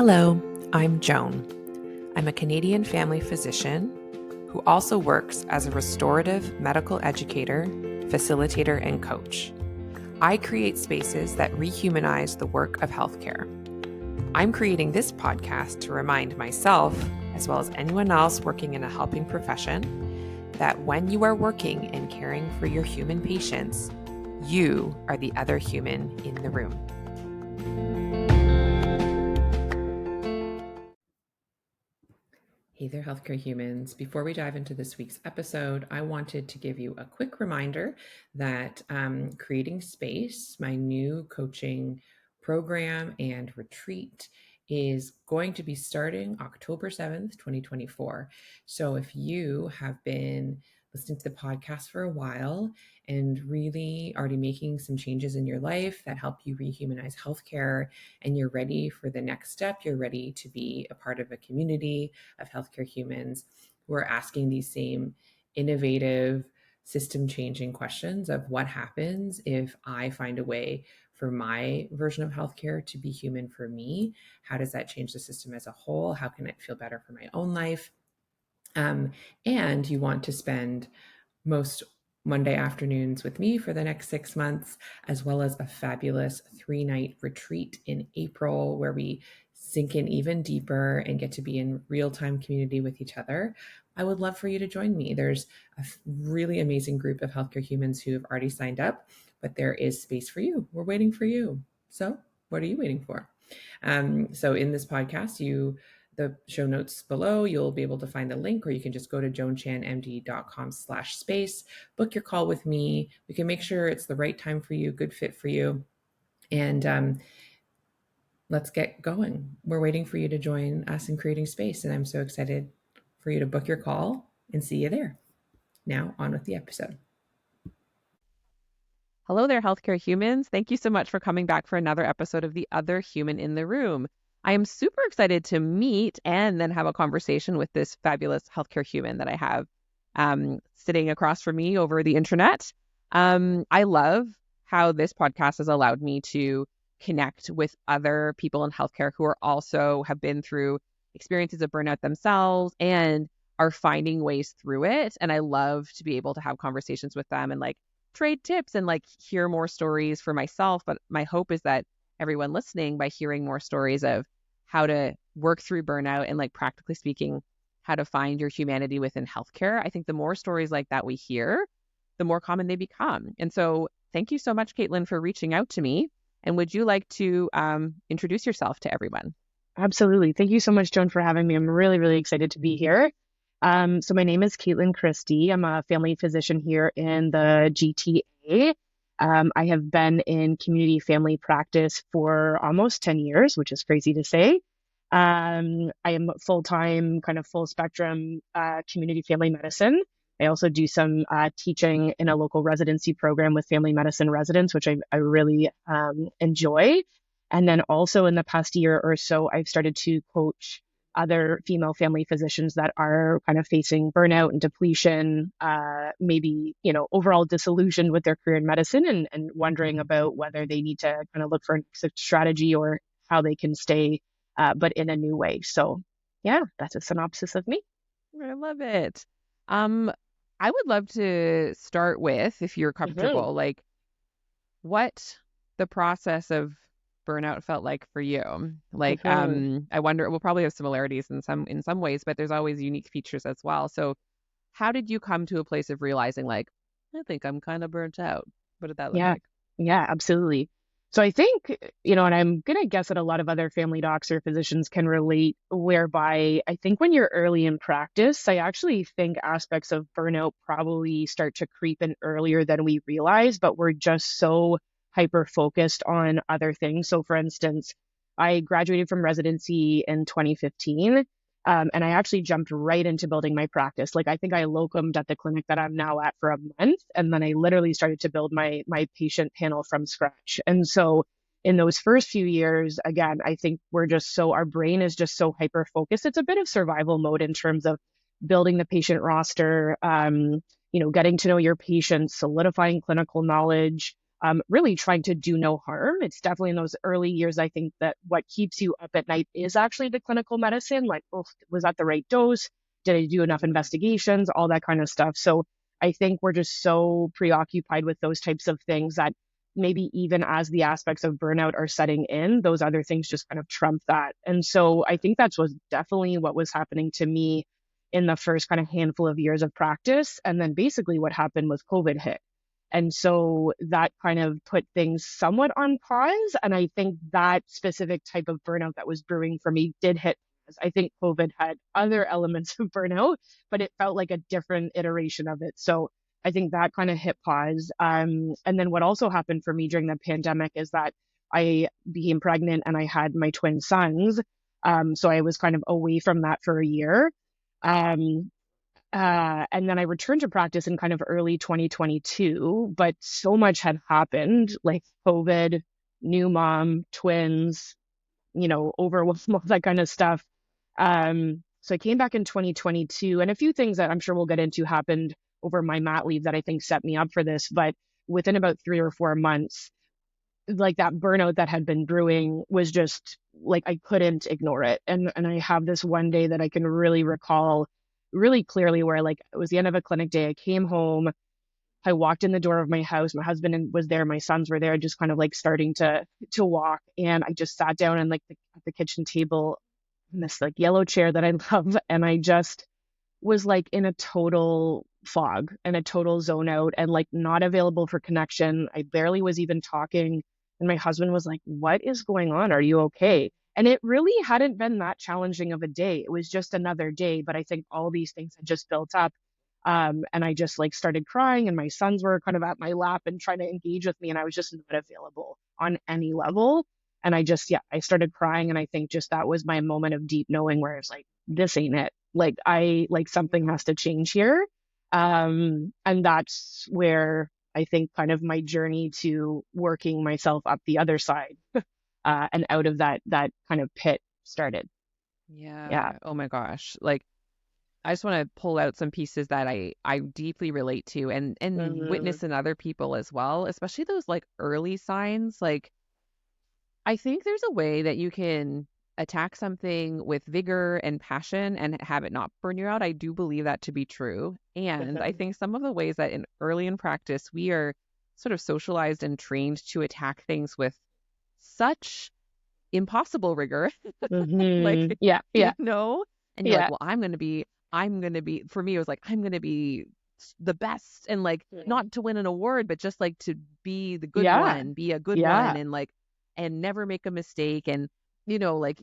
Hello, I'm Joan. I'm a Canadian family physician who also works as a restorative medical educator, facilitator, and coach. I create spaces that rehumanize the work of healthcare. I'm creating this podcast to remind myself, as well as anyone else working in a helping profession, that when you are working and caring for your human patients, you are the other human in the room. Hey there, healthcare humans. Before we dive into this week's episode, I wanted to give you a quick reminder that Creating Space, my new coaching program and retreat, is going to be starting October 7th, 2024. So if you have been listening to the podcast for a while and really already making some changes in your life that help you rehumanize healthcare, and you're ready for the next step, you're ready to be a part of a community of healthcare humans who are asking these same innovative, system-changing questions of what happens if I find a way for my version of healthcare to be human for me? How does that change the system as a whole? How can it feel better for my own life? And you want to spend most Monday afternoons with me for the next 6 months, as well as a fabulous 3-night retreat in April where we sink in even deeper and get to be in real-time community with each other. I would love for you to join me. There's a really amazing group of healthcare humans who have already signed up, but there is space for you. We're waiting for you. So what are you waiting for? So in this podcast, the show notes below, you'll be able to find the link, or you can just go to joanchanmd.com/space, book your call with me. We can make sure it's the right time for you, good fit for you. And let's get going. We're waiting for you to join us in Creating Space, and I'm so excited for you to book your call and see you there. Now, on with the episode. Hello there, healthcare humans. Thank you so much for coming back for another episode of The Other Human in the Room. I am super excited to meet and then have a conversation with this fabulous healthcare human that I have sitting across from me over the internet. I love how this podcast has allowed me to connect with other people in healthcare who are also have been through experiences of burnout themselves and are finding ways through it. And I love to be able to have conversations with them and trade tips and hear more stories for myself. But my hope is that everyone listening, by hearing more stories of how to work through burnout and practically speaking, how to find your humanity within healthcare, I think the more stories like that we hear, the more common they become. And so thank you so much, Caitlin, for reaching out to me. And would you like to introduce yourself to everyone? Absolutely. Thank you so much, Joan, for having me. I'm really, really excited to be here. So my name is Caitlin Christie. I'm a family physician here in the GTA. I have been in community family practice for almost 10 years, which is crazy to say. I am full-time, kind of full spectrum community family medicine. I also do some teaching in a local residency program with family medicine residents, which I really enjoy. And then also in the past year or so, I've started to coach other female family physicians that are kind of facing burnout and depletion, maybe, overall disillusioned with their career in medicine and wondering about whether they need to kind of look for an exit strategy or how they can stay, but in a new way. So yeah, that's a synopsis of me. I love it. I would love to start with, if you're comfortable, what the process of burnout felt like for you. I wonder, we'll probably have similarities in some ways, but there's always unique features as well. So how did you come to a place of realizing I think I'm kind of burnt out? What did that look like? Yeah, absolutely. So I think, and I'm going to guess that a lot of other family docs or physicians can relate, whereby I think when you're early in practice, I actually think aspects of burnout probably start to creep in earlier than we realize, but we're just so hyper-focused on other things. So for instance, I graduated from residency in 2015, and I actually jumped right into building my practice. I think I locumed at the clinic that I'm now at for a month, and then I literally started to build my patient panel from scratch. And so in those first few years, again, I think our brain is just so hyper-focused. It's a bit of survival mode in terms of building the patient roster, getting to know your patients, solidifying clinical knowledge, really trying to do no harm. It's definitely in those early years, I think that what keeps you up at night is actually the clinical medicine. Like, oh, was that the right dose? Did I do enough investigations? All that kind of stuff. So I think we're just so preoccupied with those types of things that maybe even as the aspects of burnout are setting in, those other things just kind of trump that. And so I think that's was definitely what was happening to me in the first kind of handful of years of practice. And then basically what happened was COVID hit. And so that kind of put things somewhat on pause. And I think that specific type of burnout that was brewing for me did hit pause. I think COVID had other elements of burnout, but it felt like a different iteration of it. So I think that kind of hit pause. And then what also happened for me during the pandemic is that I became pregnant and I had my twin sons. So I was kind of away from that for a year. Um, and then I returned to practice in kind of early 2022, but so much had happened, like COVID, new mom, twins, overwhelm, all that kind of stuff. So I came back in 2022, and a few things that I'm sure we'll get into happened over my mat leave that I think set me up for this. But within about 3 or 4 months, like that burnout that had been brewing was just like I couldn't ignore it. And I have this one day that I can really recall really clearly where like it was the end of a clinic day. I came home, I walked in the door of my house, my husband was there, my sons were there, just kind of like starting to walk. And I just sat down and like at the kitchen table in this like yellow chair that I love. And I just was like in a total fog and a total zone out and like not available for connection. I barely was even talking. And my husband was like, "What is going on? Are you okay?" And it really hadn't been that challenging of a day. It was just another day. But I think all these things had just built up. And I just like started crying, and my sons were kind of at my lap and trying to engage with me. And I was just not available on any level. And I started crying. And I think just that was my moment of deep knowing where it's like, this ain't it. Like something has to change here. And that's where I think kind of my journey to working myself up the other side, and out of that kind of pit started. Yeah. Yeah. Oh my gosh. Like I just want to pull out some pieces that I deeply relate to and Hmm. witness in other people as well, especially those like early signs. Like I think there's a way that you can attack something with vigor and passion and have it not burn you out. I do believe that to be true. And I think some of the ways that early in practice we are sort of socialized and trained to attack things with such impossible rigor, Hmm. like, Yeah. you Yeah. know, and you're like, Yeah. well, I'm going to be, for me, it was like, I'm going to be the best and like Mhm. not to win an award, but just like to be the good Yeah. one, be a good one Yeah. and like, and never make a mistake. And, like,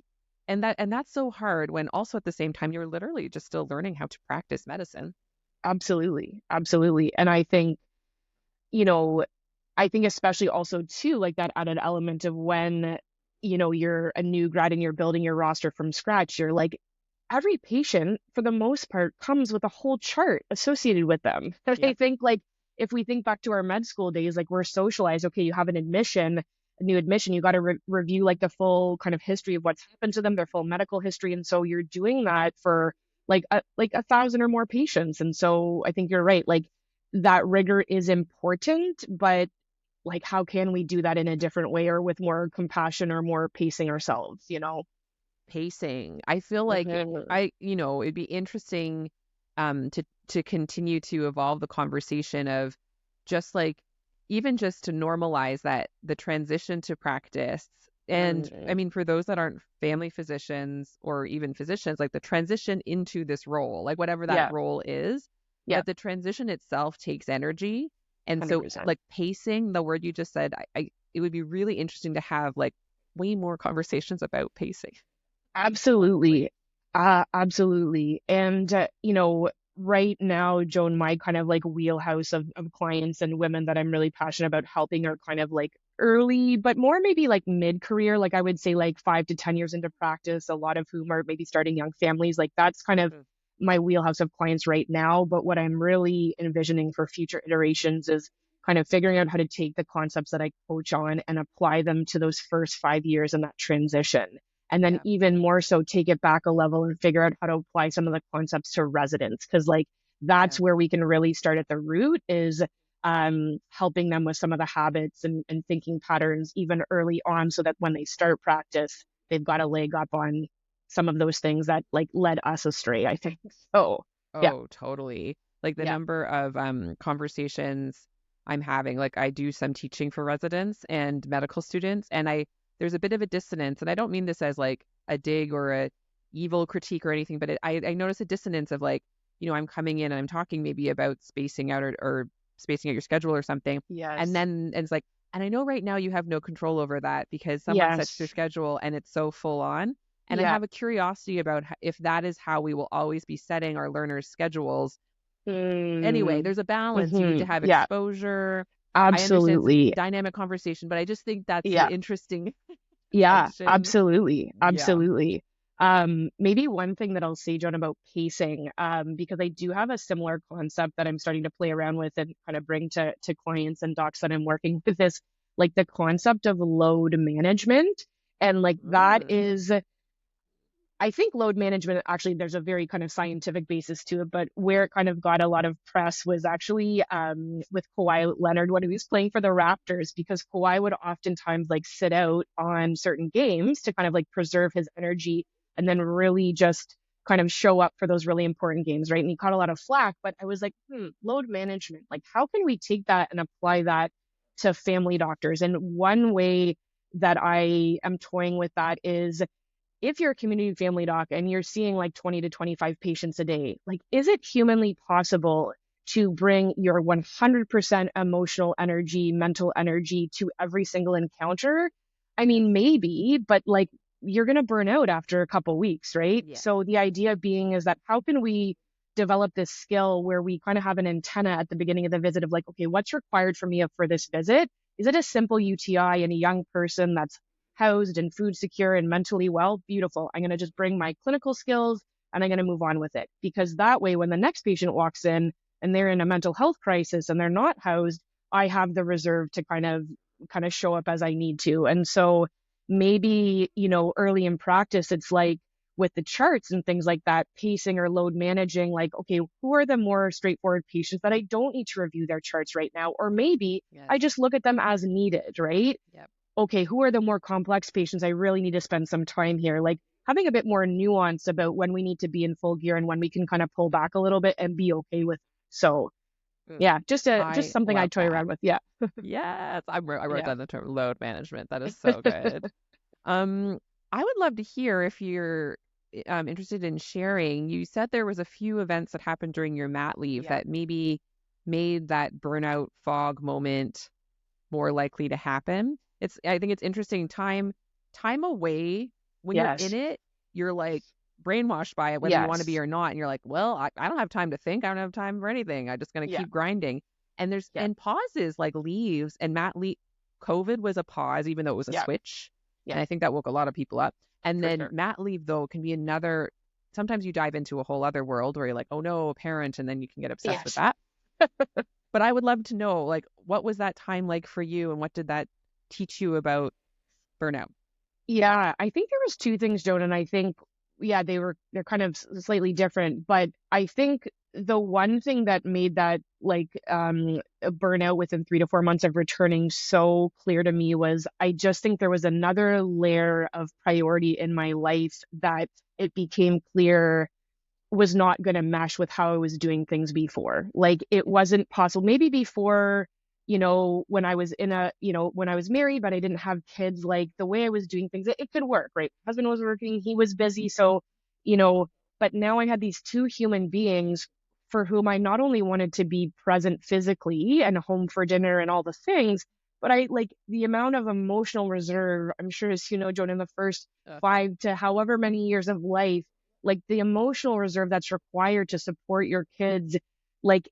and that's so hard when also at the same time, you're literally just still learning how to practice medicine. Absolutely. Absolutely. And you know, I think especially also too, like that added element of when, you're a new grad and you're building your roster from scratch, you're like, every patient for the most part comes with a whole chart associated with them. And I Yep. think like if we think back to our med school days, like we're socialized, okay, you have an admission, a new admission, you got to review like the full kind of history of what's happened to them, their full medical history. And so you're doing that for like 1,000 or more patients. And so I think you're right. Like that rigor is important, but like how can we do that in a different way or with more compassion or more pacing ourselves? Pacing. I feel like Mhm. it'd be interesting to continue to evolve the conversation of just like even just to normalize that the transition to practice. And I Mhm. mean, for those that aren't family physicians or even physicians, like the transition into this role, like whatever that Yeah. role is, Yeah. that the transition itself takes energy. And so 100%. like pacing, the word you just said, it would be really interesting to have like way more conversations about pacing, honestly. Absolutely. Absolutely. And, right now, Joan, my kind of like wheelhouse of clients and women that I'm really passionate about helping are kind of like early, but more maybe like mid-career. Like I would say like 5 to 10 years into practice, a lot of whom are maybe starting young families. Like that's kind of Mm. my wheelhouse of clients right now. But what I'm really envisioning for future iterations is kind of figuring out how to take the concepts that I coach on and apply them to those first 5 years in that transition, and then Yeah. even more so take it back a level and figure out how to apply some of the concepts to residents, because like Yeah. that's where we can really start at the root is helping them with some of the habits and thinking patterns even early on so that when they start practice, they've got a leg up on some of those things that like led us astray, I think. So yeah, Oh, totally. Like the yeah, number of conversations I'm having, like I do some teaching for residents and medical students, and there's a bit of a dissonance, and I don't mean this as like a dig or a evil critique or anything, but I notice a dissonance of like, I'm coming in and I'm talking maybe about spacing out or spacing out your schedule or something, and yes, then it's like, and I know right now you have no control over that because someone sets your yes, schedule and it's so full on. And I yeah. have a curiosity about if that is how we will always be setting our learners' schedules. Anyway, Mm, there's a balance. You need to have yeah, exposure. I understand it's a absolutely. dynamic conversation, but I just think that's an Yeah. interesting Yeah, tension. absolutely. Yeah. Absolutely. Maybe one thing that I'll say, John, about pacing, because I do have a similar concept that I'm starting to play around with and kind of bring to clients and docs that I'm working with this, like the concept of load management. And like that Mm, is I think load management, actually, there's a very kind of scientific basis to it, but where it kind of got a lot of press was actually with Kawhi Leonard when he was playing for the Raptors, because Kawhi would oftentimes like sit out on certain games to kind of like preserve his energy and then really just kind of show up for those really important games, right? And he caught a lot of flack, but I was like, load management, like how can we take that and apply that to family doctors? And one way that I am toying with that is if you're a community family doc and you're seeing like 20 to 25 patients a day, like, is it humanly possible to bring your 100% emotional energy, mental energy to every single encounter? I yes. mean, maybe, but like, you're going to burn out after a couple weeks, right? Yeah. So the idea being is that how can we develop this skill where we kind of have an antenna at the beginning of the visit of like, okay, what's required for me for this visit? Is it a simple UTI in a young person that's housed and food secure and mentally well? Beautiful. I'm going to just bring my clinical skills and I'm going to move on with it. Because that way, when the next patient walks in and they're in a mental health crisis and they're not housed, I have the reserve to kind of show up as I need to. And so maybe, early in practice, it's like with the charts and things like that, pacing or load managing, like, okay, who are the more straightforward patients that I don't need to review their charts right now? Or maybe Yes. I just look at them as needed, right? Yep. Okay, who are the more complex patients? I really need to spend some time here. Like having a bit more nuance about when we need to be in full gear and when we can kind of pull back a little bit and be okay with it. So Mm, yeah, just I something I love toy that. around with. Yeah. Yes. I wrote Yeah. down the term load management. That is so good. Um, I would love to hear if you're interested in sharing. You said there was a few events that happened during your mat leave Yeah. that maybe made that burnout fog moment more likely to happen. I think it's interesting. Time away, when you're in Yes. it, you're like brainwashed by it, whether you want to be Yes. or not. And you're like, well, I don't have time to think. I don't have time for anything. I'm just gonna Yeah. keep grinding. And Yeah. and pauses like leaves and mat leave. COVID was a pause, even though it was a Yeah. switch. Yeah. And I think that woke a lot of people up. And For then sure. mat leave though can be another. Sometimes you dive into a whole other world where you're like, oh no, a parent, and then you can get obsessed with Yes. that. But I would love to know, like, what was that time like for you, and what did that teach you about burnout? Yeah, I think there was two things, Joan, and I think yeah, they're kind of slightly different, but I think the one thing that made that like a burnout within 3 to 4 months of returning so clear to me was I just think there was another layer of priority in my life that it became clear was not going to mesh with how I was doing things before. Like it wasn't possible. Maybe before, when I was when I was married, but I didn't have kids, like the way I was doing things, it could work, right? Husband was working, he was busy. So, you know, but now I had these two human beings for whom I not only wanted to be present physically and home for dinner and all the things, but I like the amount of emotional reserve, I'm sure, as you know, Joan, in the first Uh, 5 to however many years of life, like the emotional reserve that's required to support your kids, like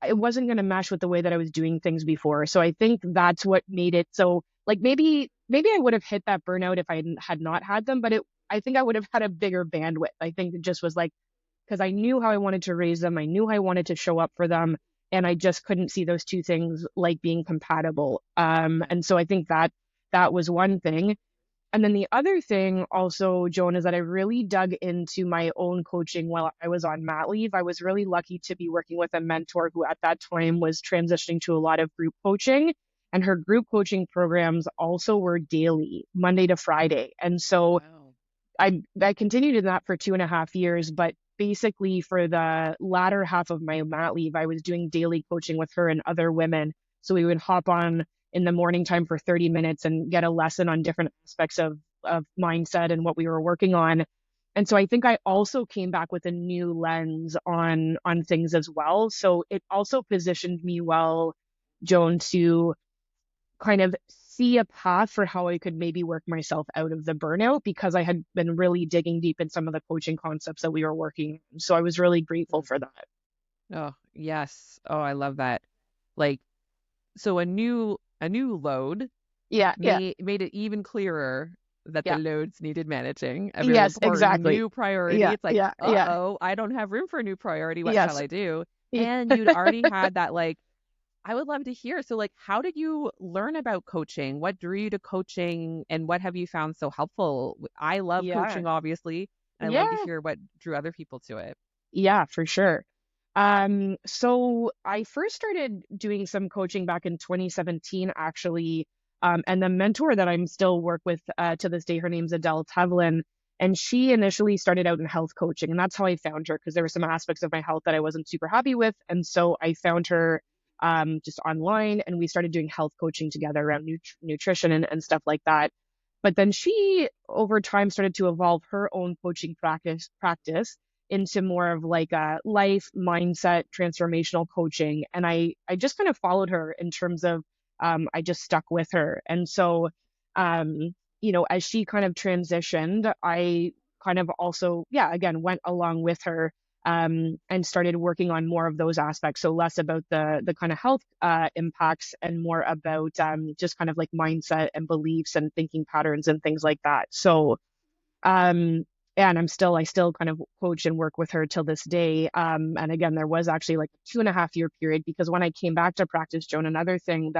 it wasn't going to mesh with the way that I was doing things before. So I think that's what made it so like maybe I would have hit that burnout if I had not had them, but I think I would have had a bigger bandwidth. I think it just was like because I knew how I wanted to raise them, I knew how I wanted to show up for them, and I just couldn't see those two things like being compatible. yeah. And so I think that was one thing. And then the other thing also, Joan, is that I really dug into my own coaching while I was on mat leave. I was really lucky to be working with a mentor who at that time was transitioning to a lot of group coaching. And her group coaching programs also were daily, Monday to Friday. And so Wow. I continued in that for 2.5 years, but basically for the latter half of my mat leave, I was doing daily coaching with her and other women. So we would hop on in the morning time for 30 minutes and get a lesson on different aspects of mindset and what we were working on. And so I think I also came back with a new lens on things as well. So it also positioned me well, Joan, to kind of see a path for how I could maybe work myself out of the burnout because I had been really digging deep in some of the coaching concepts that we were working on. So I was really grateful Mm. for that. Oh, yes. Oh, I love that. Like, so a new load Yeah, yeah, made it even clearer that the yeah. loads needed managing. A very Yes, important exactly. new priority. Yeah, It's like, yeah, yeah. uh-oh, I don't have room for a new priority. What shall Yes. I do? Y- And you'd already had that, like, I would love to hear. So, like, how did you learn about coaching? What drew you to coaching, and what have you found so helpful? I love Yeah. coaching, obviously, and I'd love to Yeah. hear what drew other people to it. Yeah, for sure. So I first started doing some coaching back in 2017, actually. And the mentor that I'm still work with to this day, her name's Adele Tevlin. And she initially started out in health coaching. And that's how I found her because there were some aspects of my health that I wasn't super happy with. And so I found her just online and we started doing health coaching together around nutrition and stuff like that. But then she, over time, started to evolve her own coaching practice into more of like a life mindset transformational coaching. And I just kind of followed her in terms of I just stuck with her. And so as she kind of transitioned, I kind of also, yeah, again, went along with her and started working on more of those aspects. So less about the kind of health impacts and more about just kind of like mindset and beliefs and thinking patterns and things like that. So um, and I still kind of coach and work with her till this day. And again, there was actually like a 2.5 year period because when I came back to practice, Joan, another thing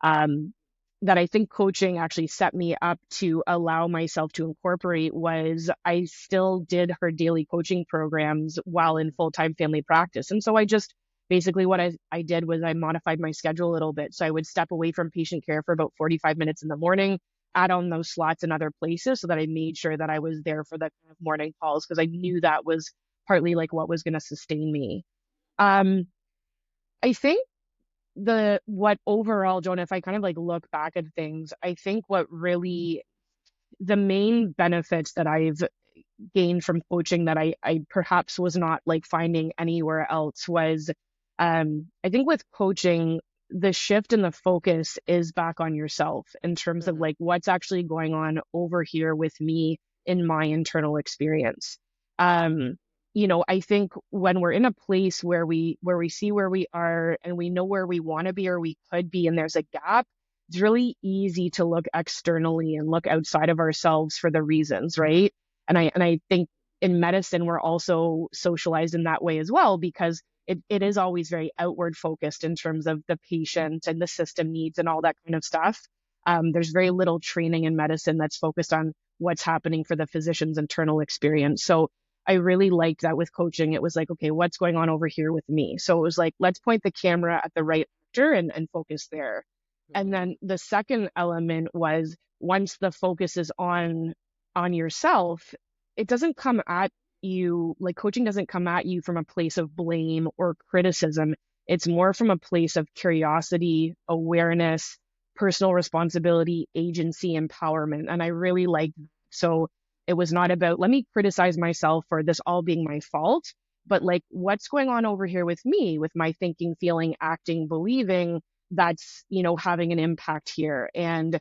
um, that I think coaching actually set me up to allow myself to incorporate was I still did her daily coaching programs while in full-time family practice. And so I just basically what I did was I modified my schedule a little bit. So I would step away from patient care for about 45 minutes in the morning, add on those slots in other places so that I made sure that I was there for the kind of morning calls because I knew that was partly like what was going to sustain me. Um, I think the what overall, Jonah, if I kind of like look back at things, I think what really the main benefits that I've gained from coaching that I perhaps was not like finding anywhere else was I think with coaching, the shift in the focus is back on yourself in terms of Hmm. like what's actually going on over here with me in my internal experience. Um, I think when we're in a place where we see where we are and we know where we want to be or we could be and there's a gap, it's really easy to look externally and look outside of ourselves for the reasons, right? And I think in medicine we're also socialized in that way as well because it is always very outward focused in terms of the patient and the system needs and all that kind of stuff. There's very little training in medicine that's focused on what's happening for the physician's internal experience. So I really liked that with coaching. It was like, okay, what's going on over here with me? So it was like, let's point the camera at the right actor and focus there. And Hmm. then the second element was once the focus is on yourself, it doesn't come at you like coaching doesn't come at you from a place of blame or criticism. It's more from a place of curiosity, awareness, personal responsibility, agency, empowerment. And I really like so it was not about let me criticize myself for this all being my fault, but like what's going on over here with me, with my thinking, feeling, acting, believing that's, having an impact here. And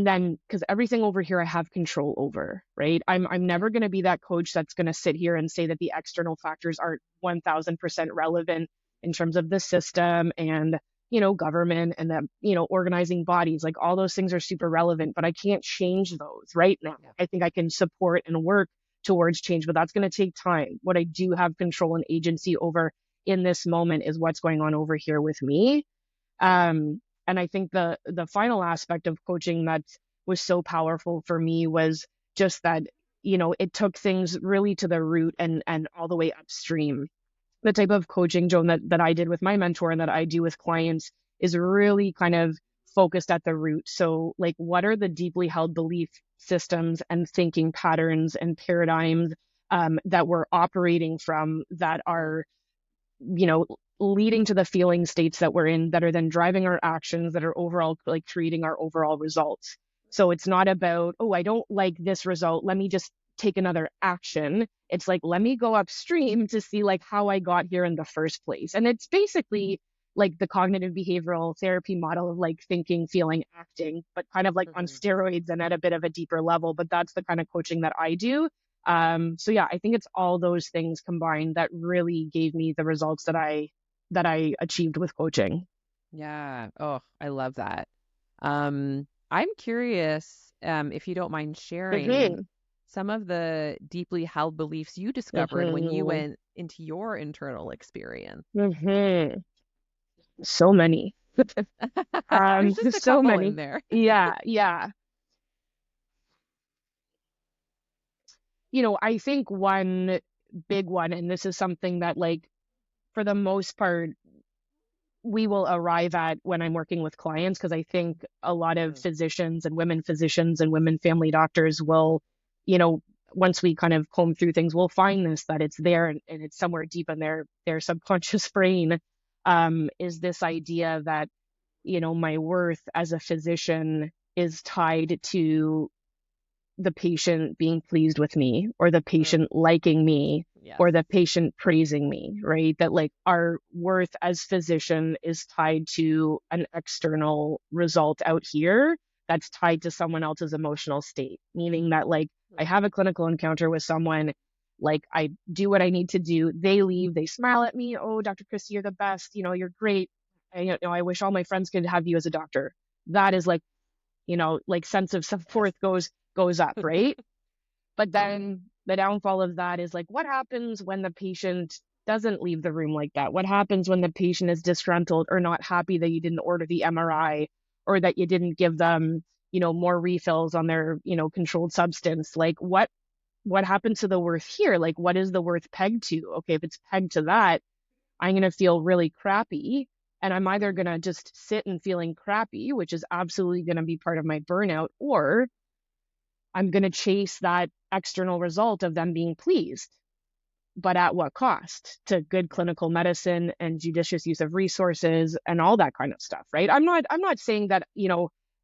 then because everything over here I have control over, right? I'm Yeah. never going to be that coach that's going to sit here and say that the external factors aren't 1000% relevant in terms of the system and government and the organizing bodies. Like all those things are super relevant, but I can't change those right now. Yeah. I think I can support and work towards change, but that's going to take time. What I do have control and agency over in this moment is what's going on over here with me. And I think the final aspect of coaching was so powerful for me was just that, it took things really to the root and all the way upstream. The type of coaching, Joan, that I did with my mentor and that I do with clients is really kind of focused at the root. So, like, what are the deeply held belief systems and thinking patterns and paradigms that we're operating from that are, you know, leading to the feeling states that we're in that are then driving our actions that are overall like creating our overall results. So it's not about, oh, I don't like this result, let me just take another action. It's like, let me go upstream to see like how I got here in the first place. And it's basically like the cognitive behavioral therapy model of like thinking, feeling, acting, but kind of like on steroids and at a bit of a deeper level. But that's the kind of coaching that I do. So yeah, I think it's all those things combined that really gave me the results that I achieved with coaching. Yeah. Oh, I love that. I'm curious, if you don't mind sharing Hmm. some of the deeply held beliefs you discovered when you Hmm. went into your internal experience. Hmm. So many. There's just a So couple in many. there. Yeah, yeah. I think one big one, and this is something that like for the most part we will arrive at when I'm working with clients, because I think a lot of Mm, physicians and women family doctors will, you know, once we kind of comb through things, we'll find this that it's there and it's somewhere deep in their subconscious brain. Is this idea that, my worth as a physician is tied to the patient being pleased with me or the mm, patient liking me yes. or the patient praising me, right? That like our worth as physician is tied to an external result out here that's tied to someone else's emotional state, meaning that like I Mm, have a clinical encounter with someone, like I do what I need to do, they leave, they smile at me, oh, Dr. Christie, you're the best, you're great. I wish all my friends could have you as a doctor. That is like, like sense of yes. self-worth goes up, right? But then the downfall of that is like, what happens when the patient doesn't leave the room like that? What happens when the patient is disgruntled or not happy that you didn't order the MRI or that you didn't give them, more refills on their, controlled substance? Like what happens to the worth here? Like what is the worth pegged to? Okay, if it's pegged to that, I'm going to feel really crappy. And I'm either Mm, going to just sit in feeling crappy, which is absolutely going to be part of my burnout, or I'm going to chase that external result of them being pleased, but at what cost to good yeah. clinical medicine and judicious use of resources and all that kind of stuff, right? I'm not saying that,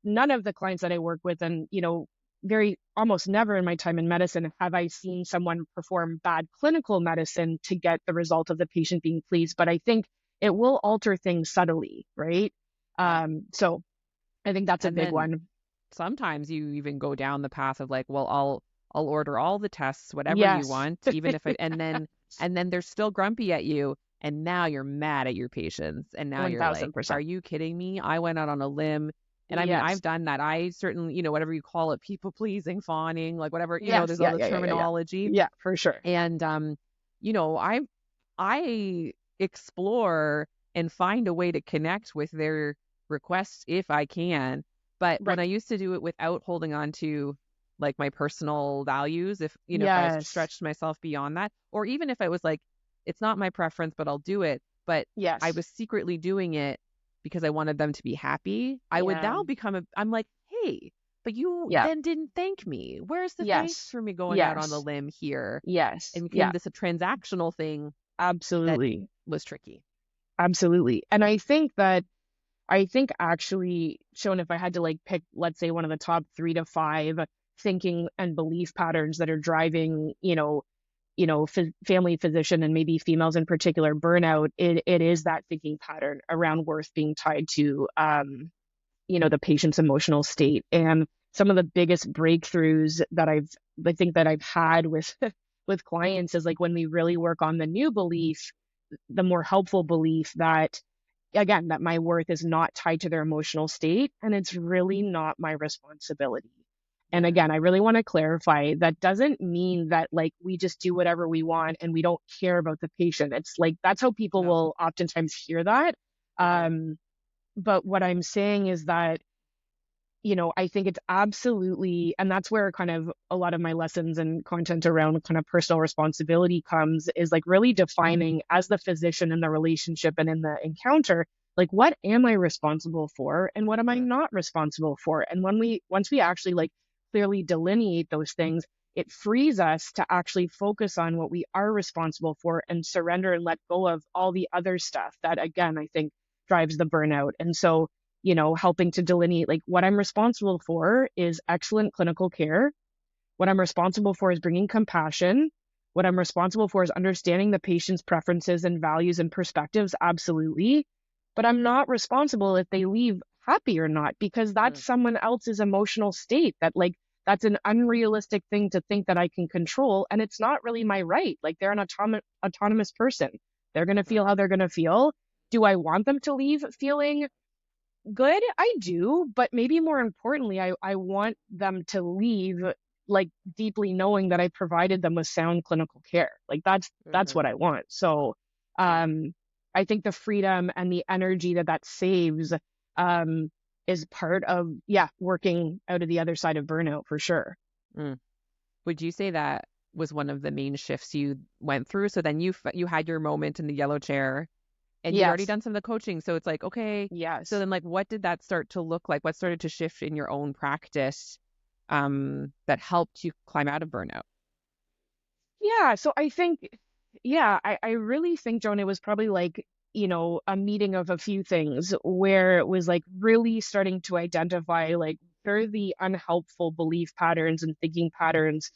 none of the clients that I work with and, very almost never in my time in medicine have I seen someone perform bad clinical medicine to get the result of the patient being pleased, but I think it will alter things subtly, right? Yeah. So I think that's a And big then one. sometimes you even go down the path of like, well, I'll order all the tests, whatever you Yes. want, even if it and then they're still grumpy at you, and now you're mad at your patients, and now you're like, are 1000%. you kidding me? I went out on a limb. And I mean, Yes. I've done that. I certainly, whatever you call it, people pleasing, fawning, like whatever, Yes. there's all Yeah. the Yeah. Yeah. Yeah. Yeah. terminology. Yeah. For sure. And I explore and find a way to connect with their requests if I can. But when I Right. used to do it without holding on to like my personal values, if I Yes. stretched myself beyond that, or even if I was like, it's not my preference, but I'll do it, but I Yes. was secretly doing it because I wanted them to be happy, I would Yeah. now I'm like, hey, but you Yeah. then didn't thank me. Where's the thanks Yes. for me going out on the Yes. limb here? Yes. And became Yeah. this a transactional thing that Absolutely. was tricky. Absolutely. And I think actually, Sean, if I had to like pick, let's say one of the top 3 to 5 thinking and belief patterns that are driving, family physician and maybe females in particular burnout, it is that thinking pattern around worth being tied to, the patient's emotional state. And some of the biggest breakthroughs that I think that I've had with with clients is like when we really work on the new belief, the more helpful belief that again, that my worth is not tied to their emotional state and it's really not my responsibility. And Yeah. again, I really want to clarify that doesn't mean that like we just do whatever we want and we don't care about the patient. It's like that's how people No. will oftentimes hear that. Hmm. Um, but what I'm saying is that I think it's absolutely, and that's where kind of a lot of my lessons and content around kind of personal responsibility comes, is like really defining as the physician in the relationship and in the encounter, like what am I responsible for and what am I Mm, not responsible for? And once we actually like clearly delineate those things, it frees us to actually focus on what we are responsible for and surrender and let go of all the other stuff that, again, I think drives the burnout. And so, helping to delineate like what I'm responsible for is excellent clinical care. What I'm responsible for is bringing compassion. What I'm responsible for is understanding the patient's preferences and values and perspectives, absolutely. But I'm not responsible if they leave happy or not, because mm, that's someone else's emotional state that like that's an unrealistic thing to think that I can control. And it's not really my right. Like they're an autonomous person. They're going to mm, feel how they're going to feel. Do I want them to leave feeling good? I do, but maybe more importantly, I want them to leave like deeply knowing that I provided them with sound clinical care. Like that's mhm, what I want. So, yeah. um, I think the freedom and the energy that that saves, um, is part of, yeah, working out of the other side of burnout for sure. Mm. Would you say that was one of the main shifts you went through? So then you had your moment in the yellow chair and you'd already Yes. done some of the coaching. So it's like, okay, so Yes. then like what did that start to look like? What started to shift in your own practice that helped you climb out of burnout? Yeah, so I think, yeah, I really think, Joan, it was probably like, a meeting of a few things where it was like really starting to identify like where are the unhelpful belief patterns and thinking patterns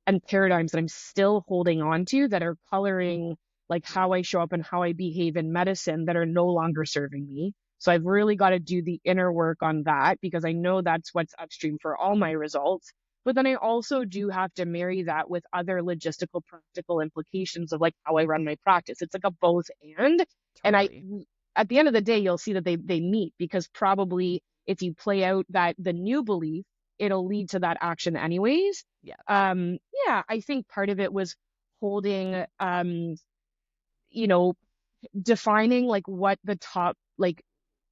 and paradigms that I'm still holding on to that are coloring like Mm, how I show up and how I behave in medicine that are no longer serving me. So I've really got to do the inner work on that because I know that's what's upstream for all my results. But then I also do have to marry that with other logistical, practical implications of like how I run my practice. It's like a both and. And totally. at the end of the day, you'll see that they meet because probably if you play out that the new belief, it'll lead to that action anyways. Yeah. Yeah, I think part of it was holding, you know, defining like what the top like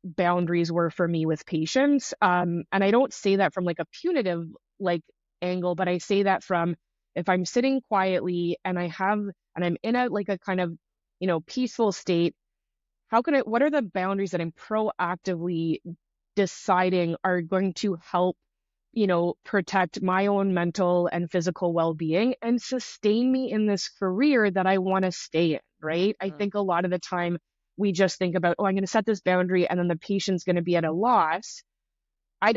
boundaries were for me with patients. And I don't say that from like a punitive like angle, but I say that from if I'm sitting quietly and I'm in a like a kind of, peaceful state, what are the boundaries that I'm proactively deciding are going to help, protect my own mental and physical well-being and sustain me in this career that I want to stay in, right? I Mm, think a lot of the time we just think about, oh, I'm going to set this boundary and then the patient's going to be at a loss. I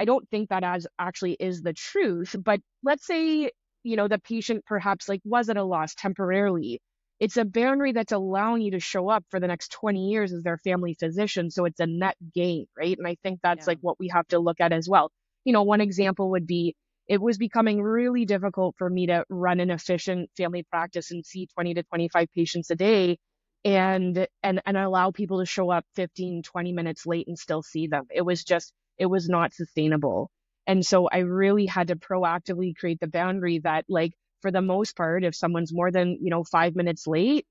don't think that as actually is the truth, but let's say, the patient perhaps like was at a loss temporarily. It's a boundary that's allowing you to show up for the next 20 years as their family physician. So it's a net gain, right? And I think that's yeah. like what we have to look at as well. One example would be it was becoming really difficult for me to run an efficient family practice and see 20 to 25 patients a day and allow people to show up 15, 20 minutes late and still see them. It was not sustainable. And so I really had to proactively create the boundary that, like, for the most part, if someone's more than, 5 minutes late,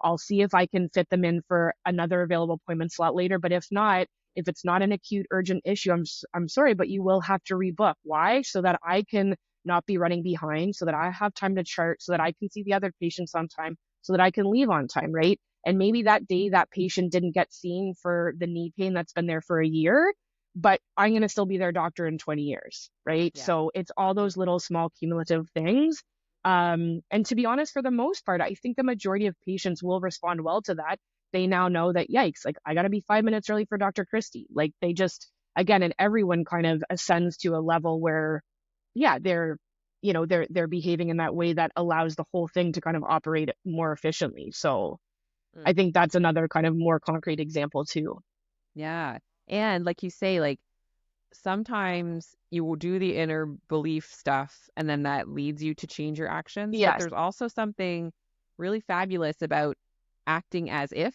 I'll see if I can fit them in for another available appointment slot later. But if not, if it's not an acute urgent issue, I'm sorry, but you will have to rebook. Why? So that I can not be running behind, so that I have time to chart, so that I can see the other patients on time, so that I can leave on time, right? And maybe that day that patient didn't get seen for the knee pain that's been there for a year, but I'm going to still be their doctor in 20 years, right? Yeah. So it's all Mhm. those little small cumulative things. And to be honest, for the most part, I think the majority of patients will respond well to that. They now know that, yikes, like I got to be 5 minutes early for Dr. Christie. Like they just, again, and everyone kind of ascends to a level where, yeah, they're behaving in that way that allows the whole thing to kind of operate more efficiently. So Mm, I think that's another kind of more concrete example too. yeah. And like you say, like sometimes you will do the inner belief stuff and then that leads you to change your actions. But Yes. there's also something really fabulous about acting as if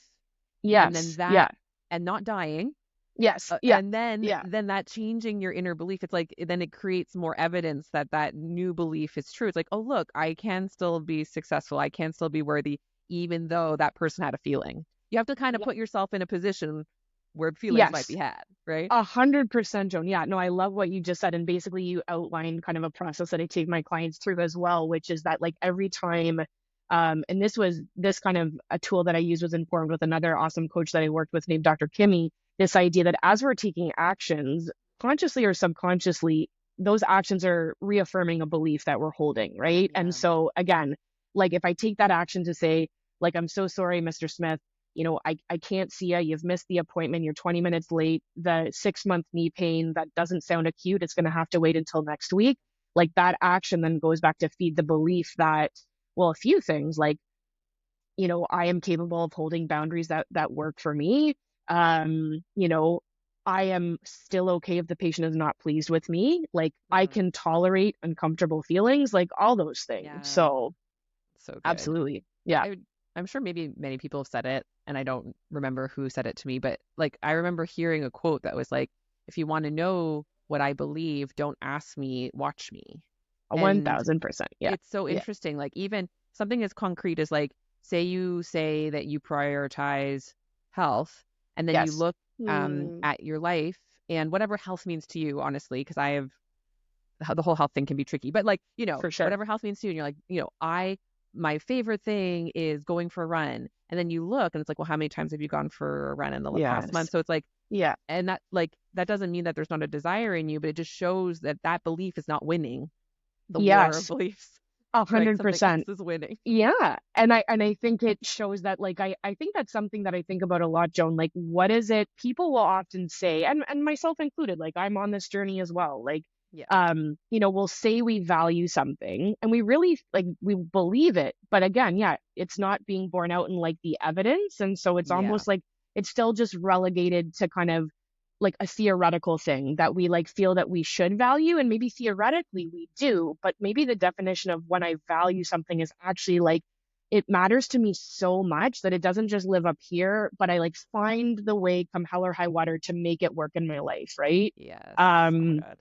and then Yes. that Yeah. and not dying. Yes. Yeah. And then Yeah. that changing your inner belief, it's like then it creates more evidence that that new belief is true. It's like, oh, look, I can still be successful. I can still be worthy, even though that person had a feeling. You have to kind of Yeah. put yourself in a position where feelings might be Yes. had, right? 100%, Joan. Yeah, no, I love what you just said. And basically you outlined kind of a process that I take my clients through as well, which is that like every time, and this kind of a tool that I use was informed with another awesome coach that I worked with named Dr. Kimmy, this idea that as we're taking actions, consciously or subconsciously, those actions are reaffirming a belief that we're holding, right? And Yeah. so again, like if I take that action to say, like, I'm so sorry, Mr. Smith, I can't see you. You've missed the appointment. You're 20 minutes late. The 6-month knee pain, that doesn't sound acute. It's going to have to wait until next week. Like that action then goes back to feed the belief that, well, a few things like, I am capable of holding boundaries that work for me. Um, you know, I am still okay if the patient is not pleased with me. Like I Mhm. can tolerate uncomfortable feelings, like all those things. Yeah. So So good. absolutely. Yeah. I'm sure maybe many people have said it, and I don't remember who said it to me, but like I remember hearing a quote that was like, if you want to know what I believe, don't ask me, watch me. And 1000%. Yeah. it's so Yeah. interesting. Like even something as concrete as like, say you say that you prioritize health, and then you Yes. look Mm, at your life and whatever health means to you, honestly, because I have the whole health thing can be tricky, but like, for sure. whatever health means to you, and you're like, my favorite thing is going for a run. And then you look and it's like, well, how many times have you gone for a run in the past month? Yes. So it's like, Yeah. and that like, that doesn't mean that there's not a desire in you, but it just shows that that belief is not winning the war of Yes. beliefs, A right? hundred Something else percent. is winning. Yeah. And I think it shows that like I think that's something that I think about a lot, Joan. Like what is it people will often say, and myself included, like I'm on this journey as well. Like Yeah. we'll say we value something and we really like we believe it. But again, yeah, it's not being borne out in like the evidence. And so it's Yeah. almost like it's still just relegated to kind of like a theoretical thing that we like feel that we should value, and maybe theoretically we do, but maybe the definition of when I value something is actually like it matters to me so much that it doesn't just live up here, but I like find the way come hell or high water to make it work in my life, right? Yes. Oh my um God.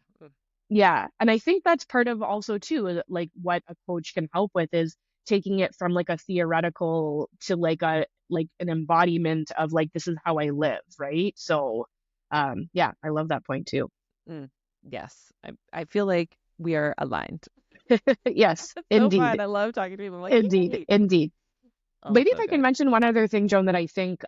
yeah, and I think that's part of also too like what a coach can help with is taking it from like a theoretical to like a like an embodiment of like this is how I live, right? So yeah, I love that point too. Mm. Yes. I feel like we are aligned. Yes, It's so fun. indeed. I love talking to people. I'm like, Indeed, yay. indeed. Oh, Maybe if so I can good. mention one other thing, Joan, that I think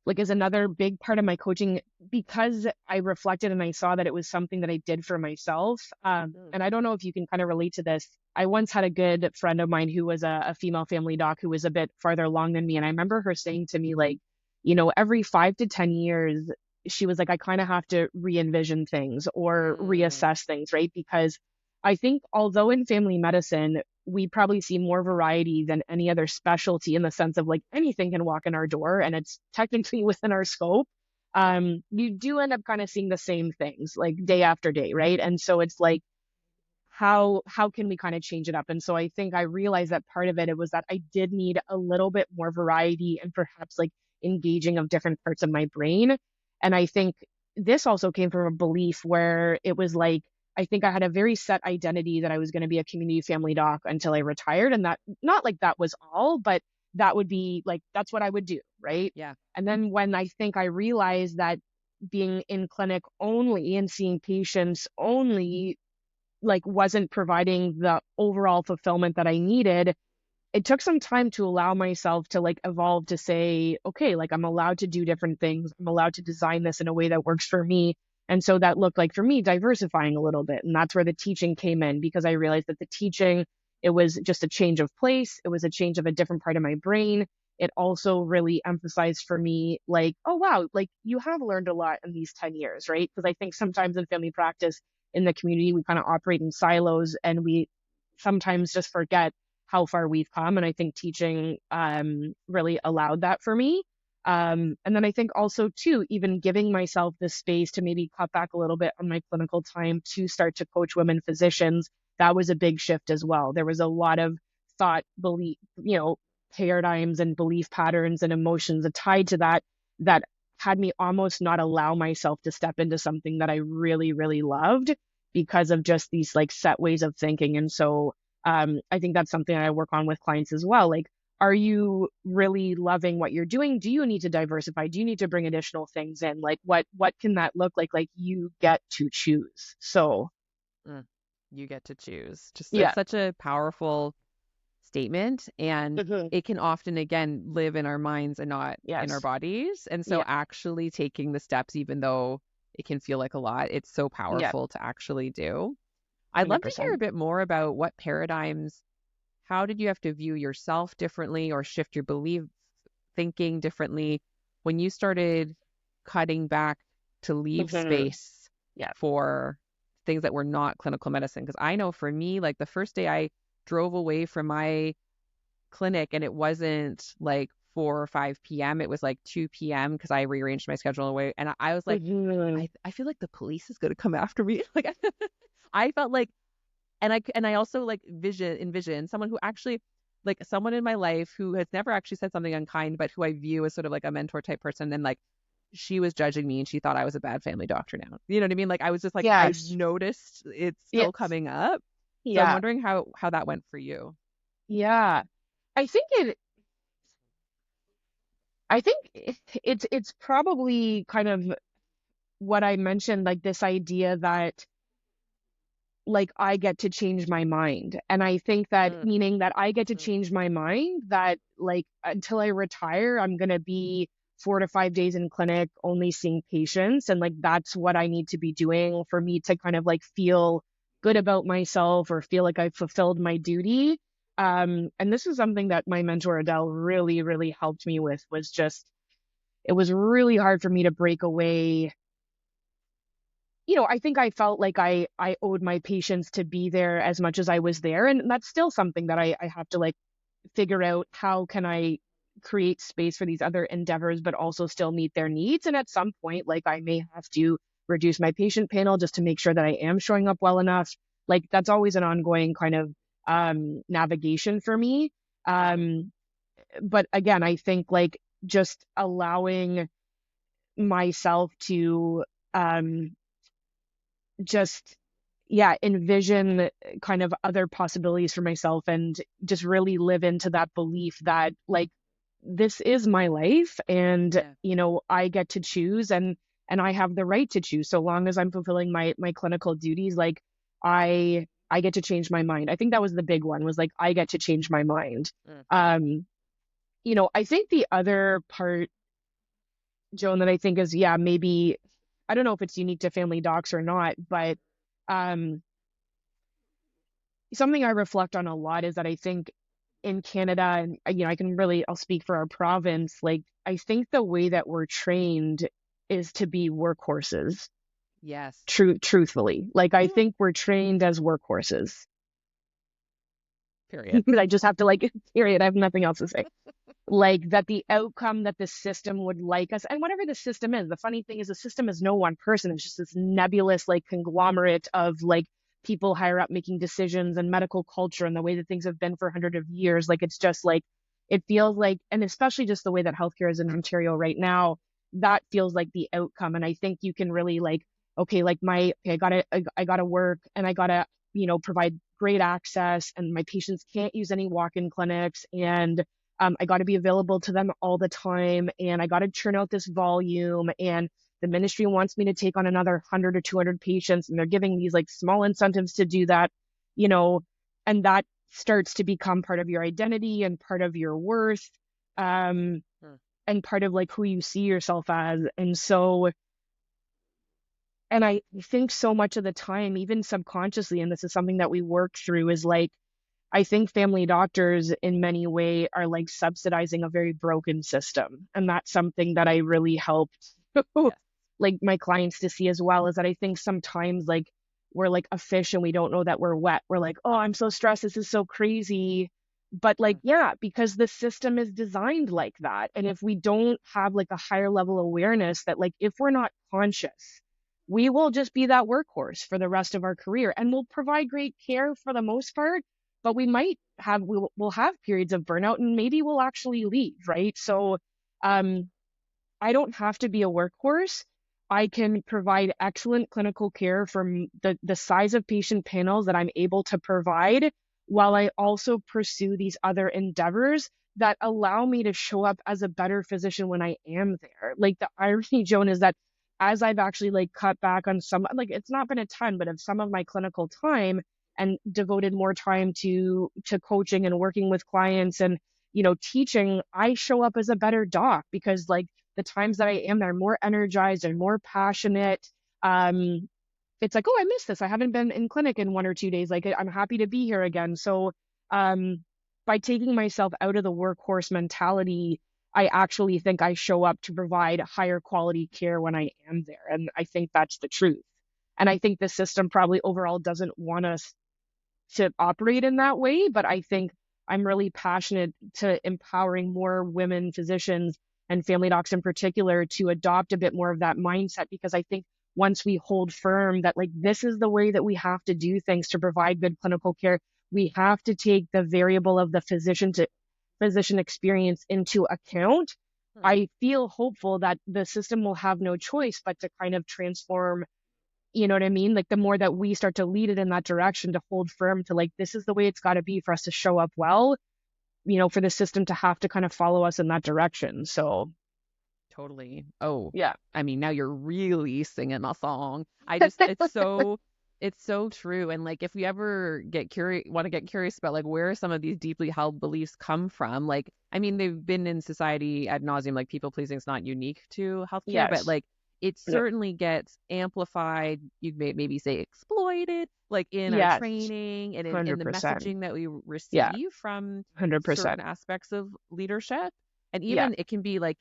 like is another big part of my coaching because I reflected and I saw that it was something that I did for myself. Mm. And I don't know if you can kind of relate to this. I once had a good friend of mine who was a female family doc who was a bit farther along than me. And I remember her saying to me, like, every 5 to 10 years, she was like, I kind of have to re envision things or Mm. reassess things, right? Because I think although in family medicine, we probably see more variety than any other specialty in the sense of like anything can walk in our door and it's technically within our scope. Yeah. You do end up kind of seeing the same things like day after day, right? And so it's like how can we kind of change it up? And so I think I realized that part of it was that I did need a little bit more variety and perhaps like engaging of different parts of my brain. And I think this also came from a belief where it was like I think I had a very set identity that I was going to be a community family doc until I retired, and that not like that was all, but that would be like that's what I would do, right? Yeah. And then when I think I realized that being in clinic only and seeing patients only like wasn't providing the overall fulfillment that I needed, it took some time to allow myself to like evolve to say, okay, like I'm allowed to do different things. I'm allowed to design this in a way that works for me. And so that looked like for me diversifying a little bit. And that's where the teaching came in because I realized that the teaching, it was just a change of place. It was a change of a different part of my brain. It also really emphasized for me, like, oh, wow, like you have learned a lot in these 10 years, right? Because I think sometimes in family practice in the community, we kind of operate in silos and we sometimes just forget how far we've come. And I think teaching really allowed that for me. And then I think also, too, even giving myself the space to maybe cut back a little bit on my clinical time to start to coach women physicians, that was a big shift as well. There was a lot of thought, belief, paradigms and belief patterns and emotions tied to that had me almost not allow myself to step into something that I really, really loved because of just these like set ways of thinking. And so I think that's something I work on with clients as well. Like, are you really loving what you're doing? Do you need to diversify? Do you need to bring additional things in? Like what can that look like? Like you get to choose. So Mm. You get to choose. Just it's yeah. such a powerful statement, and Hmm. it can often again live in our minds and not in our Yes. bodies. And so Yeah. actually taking the steps, even though it can feel like a lot, it's so Yeah. powerful to actually do. I'd love to hear a 100%. bit more about what paradigms, how did you have to view yourself differently or shift your belief thinking differently when you started cutting back to leave Hmm. space Yeah. for things that were not clinical medicine? Because I know for me, like the first day I drove away from my clinic and it wasn't like 4 or 5 p.m., it was like 2 p.m. because I rearranged my schedule away. And I was like, Hmm. I feel like the police is going to come after me. Like I felt like, and I also like envision someone who actually, like someone in my life who has never actually said something unkind, but who I view as sort of like a mentor type person. And like she was judging me and she thought I was a bad family doctor now. You know what I mean? Like I was just like, I Yes. noticed it's still Yes. coming up. So I'm Yeah. wondering how that went for you. Yeah. I think it I think it's probably kind of what I mentioned, like this idea that like I get to change my mind. And I think that Mm, meaning that I get to mm, change my mind, that like until I retire, I'm going to be 4 to 5 days in clinic only seeing patients. And like that's what I need to be doing for me to kind of like feel good about myself or feel like I fulfilled my duty. And this is something that my mentor Adele really, really helped me with, was just it was really hard for me to break away. I think I felt like I owed my patients to be there as much as I was there. And that's still something that I have to like figure out, how can I create space for these other endeavors, but also still meet their needs. And at some point, like I may have to reduce my patient panel just to make sure that I am showing up well enough. Like that's always an ongoing kind of navigation for me. Um, but again, I think like just allowing myself to um just yeah, envision kind of other possibilities for myself and just really live into that belief that like this is my life, and yeah. I get to choose, and I have the right to choose, so long as I'm fulfilling my clinical duties. Like I get to change my mind. I think that was the big one, was like I get to change my mind. Mm, um I think the other part, Joan, that I think is, yeah, maybe, I don't know if it's unique to family docs or not, but um, something I reflect on a lot is that I think in Canada, and I'll speak for our province, like I think the way that we're trained is to be workhorses. yes. Truthfully, like I Mm, think we're trained as workhorses. period. I just have to like, period. I have nothing else to say. Like that the outcome that the system would like us, and whatever the system is, the funny thing is the system is no one person, it's just this nebulous like conglomerate of like people higher up making decisions and medical culture and the way that things have been for hundreds of years. Like it's just like it feels like, and especially just the way that healthcare is in Ontario right now, that feels like the outcome. And I think you can really like, okay, like I gotta work, and I gotta provide great access, and my patients can't use any walk-in clinics, and I got to be available to them all the time, and I got to churn out this volume. And the ministry wants me to take on another 100 or 200 patients, and they're giving these like small incentives to do that, you know, and that starts to become part of your identity and part of your worth, um, Mm, and part of like who you see yourself as. And so, and I think so much of the time, even subconsciously, and this is something that we work through, is like I think family doctors in many way are like subsidizing a very broken system. And that's something that I really helped yes. like my clients to see as well, is that I think sometimes like we're like a fish and we don't know that we're wet. We're like, oh, I'm so stressed. This is so crazy. But like, Mm, yeah, because the system is designed like that. And if we don't have like a higher level awareness that like if we're not conscious, we will just be that workhorse for the rest of our career, and we'll provide great care for the most part, but we'll have periods of burnout, and maybe we'll actually leave, right? So um I don't have to be a workhorse. I can provide excellent clinical care from the size of patient panels that I'm able to provide, while I also pursue these other endeavors that allow me to show up as a better physician when I am there. Like the irony, Joan, is that as I've actually like cut back on some, like it's not been a ton, but of some of my clinical time and devoted more time to coaching and working with clients and teaching, I show up as a better doc because like the times that I am there, I'm more energized and more passionate. Um, it's like, oh, I missed this. I haven't been in clinic in 1 or 2 days. Like I'm happy to be here again. So um, by taking myself out of the workhorse mentality, I actually think I show up to provide higher quality care when I am there. And I think that's the truth. And I think the system probably overall doesn't want us to operate in that way, but I think I'm really passionate to empowering more women physicians and family docs in particular to adopt a bit more of that mindset, because I think once we hold firm that like this is the way that we have to do things to provide good clinical care, we have to take the variable of the physician to physician experience into account. I feel hopeful that the system will have no choice but to kind of transform, you know what I mean? Like the more that we start to lead it in that direction, to hold firm to like, this is the way it's got to be for us to show up well, for the system to have to kind of follow us in that direction. So, Totally. Oh, yeah. I mean, now you're really singing a song. It's so true. And like, if we ever want to get curious about like where some of these deeply held beliefs come from, like, I mean, they've been in society ad nauseum, like people pleasing is not unique to healthcare, but Yes. like it No. certainly gets amplified. You may maybe say exploited, like in our Yes. training and in the 100%. messaging that we Yeah. receive from 100%. certain aspects of leadership. And Yeah. even it can be like,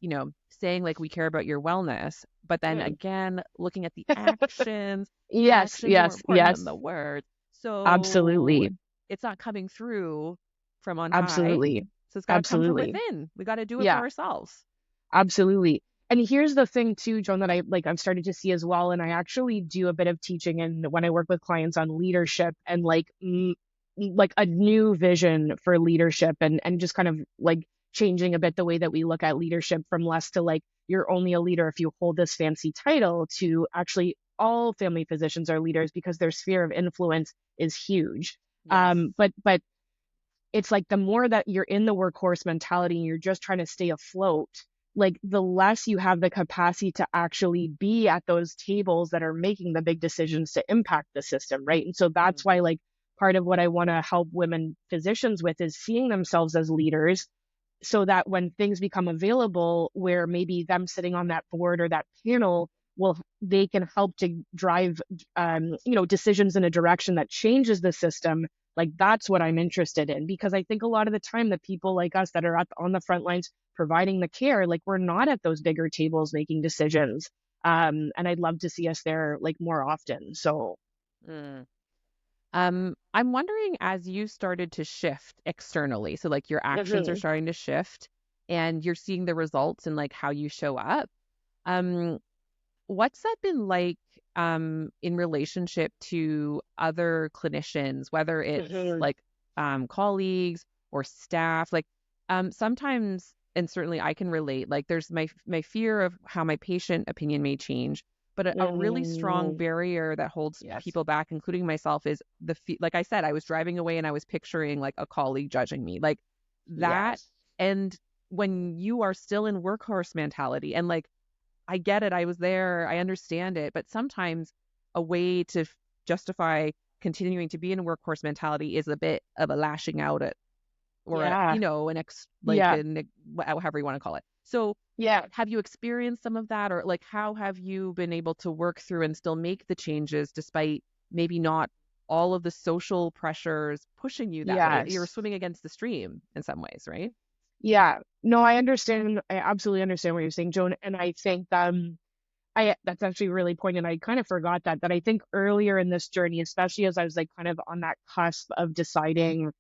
saying like we care about your wellness, but then Mm. again, looking at the actions, the Yes. actions are more Yes. important than Yes. the words. So Absolutely. it's not coming through from on high. Absolutely. So it's got to come from Absolutely. within. We got to do it for Yeah. ourselves. Absolutely. And here's the thing too, Joan, that I've started to see as well. And I actually do a bit of teaching and when I work with clients on leadership and like a new vision for leadership and just kind of like changing a bit the way that we look at leadership from less to like you're only a leader if you hold this fancy title to actually all family physicians are leaders because their sphere of influence is huge. Yes. But it's like the more that you're in the workhorse mentality and you're just trying to stay afloat, like the less you have the capacity to actually be at those tables that are making the big decisions to impact the system, right? And so that's why like part of what I want to help women physicians with is seeing themselves as leaders so that when things become available where maybe them sitting on that board or that panel will they can help to drive decisions in a direction that changes the system. Like that's what I'm interested in, because I think a lot of the time the people like us that are on the front lines providing the care, like we're not at those bigger tables making decisions. And I'd love to see us there like more often. So Mm. I'm wondering as you started to shift externally, so like your actions are mhm, starting to shift and you're seeing the results and like how you show up. Um, What's that been like in relationship to other clinicians, whether it's mhm, like colleagues or staff? Like sometimes, and certainly I can relate, like there's my fear of how my patient opinion may change, but a really strong mhm, barrier that holds yes, people back, including myself, is like I said, I was driving away and I was picturing like a colleague judging me, like that. yes, And when you are still in workhorse mentality and like I get it. I was there. I understand it. But sometimes a way to justify continuing to be in a workhorse mentality is a bit of a lashing out at, or a, yeah, an like yeah, an, however you want to call it. So yeah. have you experienced some of that, or like how have you been able to work through and still make the changes despite maybe not all of the social pressures pushing you that way? You're Yes. swimming against the stream in some ways, right? Yeah. No, I understand. I absolutely understand what you're saying, Joan. And I think I that's actually really poignant. I kind of forgot that I think earlier in this journey, especially as I was like kind of on that cusp of deciding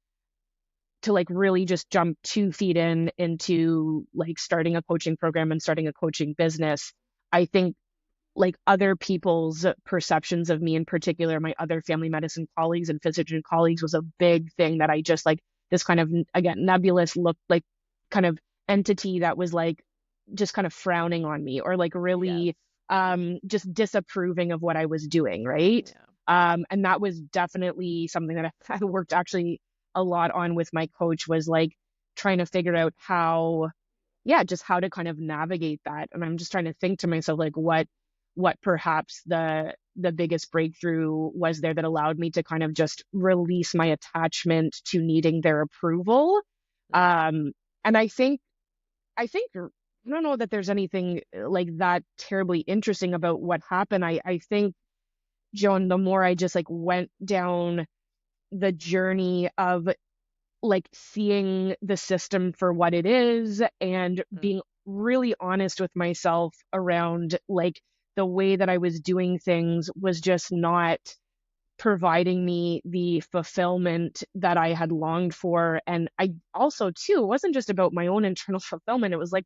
to like really just jump 2 feet into like starting a coaching program and starting a coaching business, I think like other people's perceptions of me in particular, my other family medicine colleagues and physician colleagues was a big thing that I just like this kind of again nebulous look like kind of entity that was like just kind of frowning on me or like Yes. really just disapproving of what I was doing, right? Yeah. And that was definitely something that I worked actually a lot on with my coach was like trying to figure out how, yeah, just how to kind of navigate that. And I'm just trying to think to myself, like, what perhaps the biggest breakthrough was there that allowed me to kind of just release my attachment to needing their approval. Um, and I think I don't know that there's anything like that terribly interesting about what happened. I think, Joan, the more I just like went down the journey of like seeing the system for what it is and being really honest with myself around like the way that I was doing things was just not providing me the fulfillment that I had longed for. And I also, too, it wasn't just about my own internal fulfillment. It was like,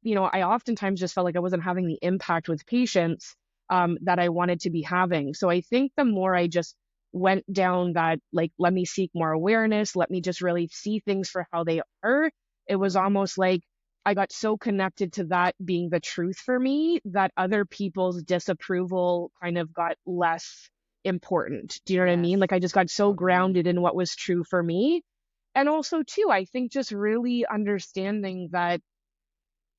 I oftentimes just felt like I wasn't having the impact with patients that I wanted to be having. So I think the more I just went down that, like, let me seek more awareness, let me just really see things for how they are, it was almost like I got so connected to that being the truth for me that other people's disapproval kind of got less important. Do you know what I Yes, mean? Like I just got so totally. grounded in what was true for me. And also, too, I think just really understanding that,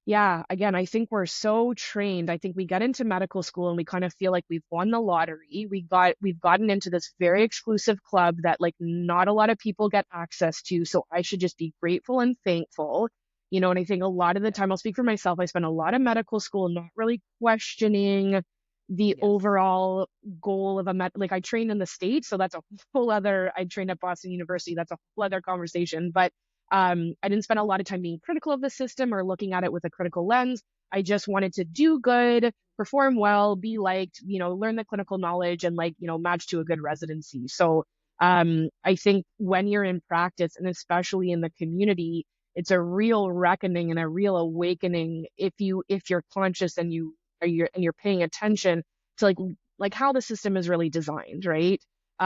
yeah, again, I think we're so trained. I think we get into medical school and we kind of feel like we've won the lottery. We've gotten into this very exclusive club that like not a lot of people get access to. So I should just be grateful and thankful. And I think a lot of the Yes, time, I'll speak for myself, I spent a lot of medical school not really questioning the yes, overall goal of like I trained in the States, so that's a whole other, I trained at Boston University, that's a whole other conversation. But I didn't spend a lot of time being critical of the system or looking at it with a critical lens. I just wanted to do good, perform well, be liked, learn the clinical knowledge and like, match to a good residency. So I think when you're in practice and especially in the community, it's a real reckoning and a real awakening if you're conscious and you're paying attention to like how the system is really designed, right?